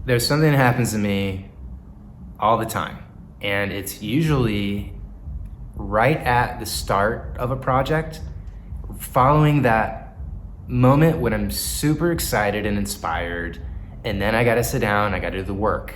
There's something that happens to me all the time, and it's usually right at the start of a project, following that moment when I'm super excited and inspired, and then I gotta sit down, I gotta do the work,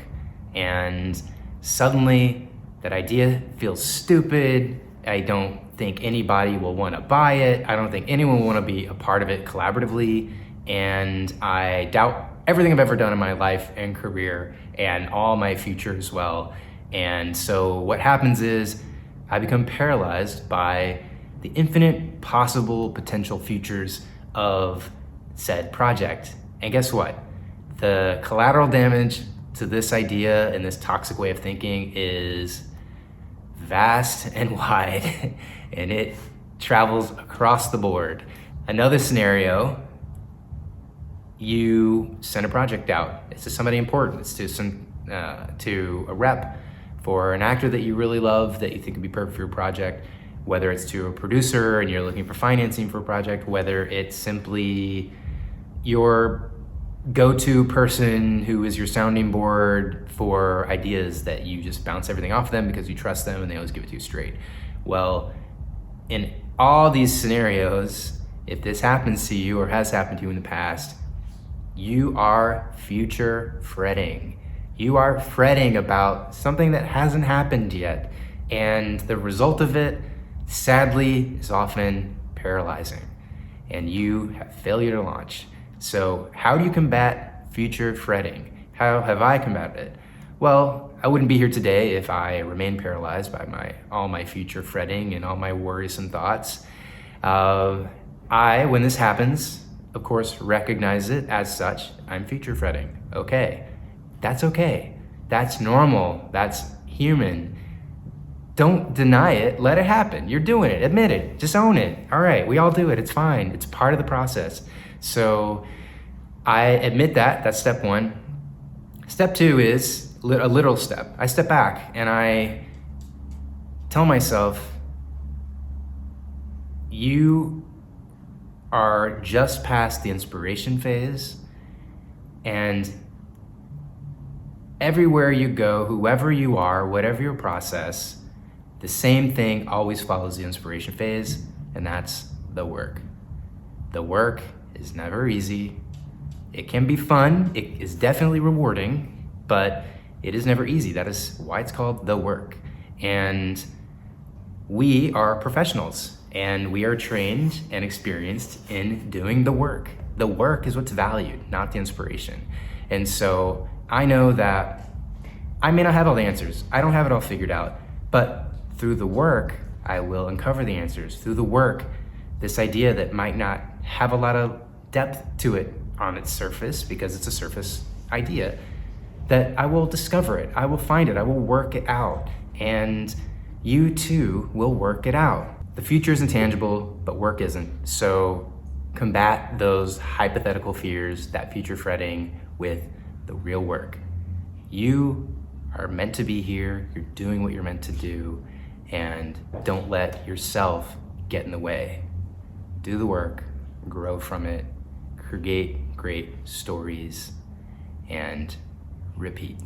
and suddenly that idea feels stupid. I don't think anybody will want to buy it. I don't think anyone will want to be a part of it collaboratively, and I doubt everything I've ever done in my life and career and all my future as well. And so what happens is I become paralyzed by the infinite possible potential futures of said project. And guess what? The collateral damage to this idea and this toxic way of thinking is vast and wide, and it travels across the board. Another scenario, you send a project out. It's to somebody important. It's to a rep for an actor that you really love, that you think would be perfect for your project, whether it's to a producer and you're looking for financing for a project, whether it's simply your go-to person who is your sounding board for ideas that you just bounce everything off them because you trust them and they always give it to you straight. Well, in all these scenarios, if this happens to you or has happened to you in the past, you are future fretting. You are fretting about something that hasn't happened yet, and the result of it, sadly, is often paralyzing, and you have failure to launch. So how do you combat future fretting? How have I combated it? Well, I wouldn't be here today if I remained paralyzed by all my future fretting and all my worrisome thoughts. When this happens, of course, recognize it as such. I'm future fretting. Okay, that's normal, that's human. Don't deny it, let it happen. You're doing it, admit it, just own it. All right, we all do it, it's fine, it's part of the process. So I admit that's step one. Step two is a literal step. I step back and I tell myself, you are just past the inspiration phase, and everywhere you go, whoever you are, whatever your process, the same thing always follows the inspiration phase, and that's the work. The work is never easy. It can be fun, it is definitely rewarding, but it is never easy. That is why it's called the work. And we are professionals, and we are trained and experienced in doing the work. The work is what's valued, not the inspiration. And so I know that I may not have all the answers. I don't have it all figured out, but through the work, I will uncover the answers. Through the work, this idea that might not have a lot of depth to it on its surface, because it's a surface idea, that I will discover it, I will find it, I will work it out, and you too will work it out. The future is intangible, but work isn't. So combat those hypothetical fears, that future fretting, with the real work. You are meant to be here, you're doing what you're meant to do, and don't let yourself get in the way. Do the work, grow from it, create great stories, and repeat.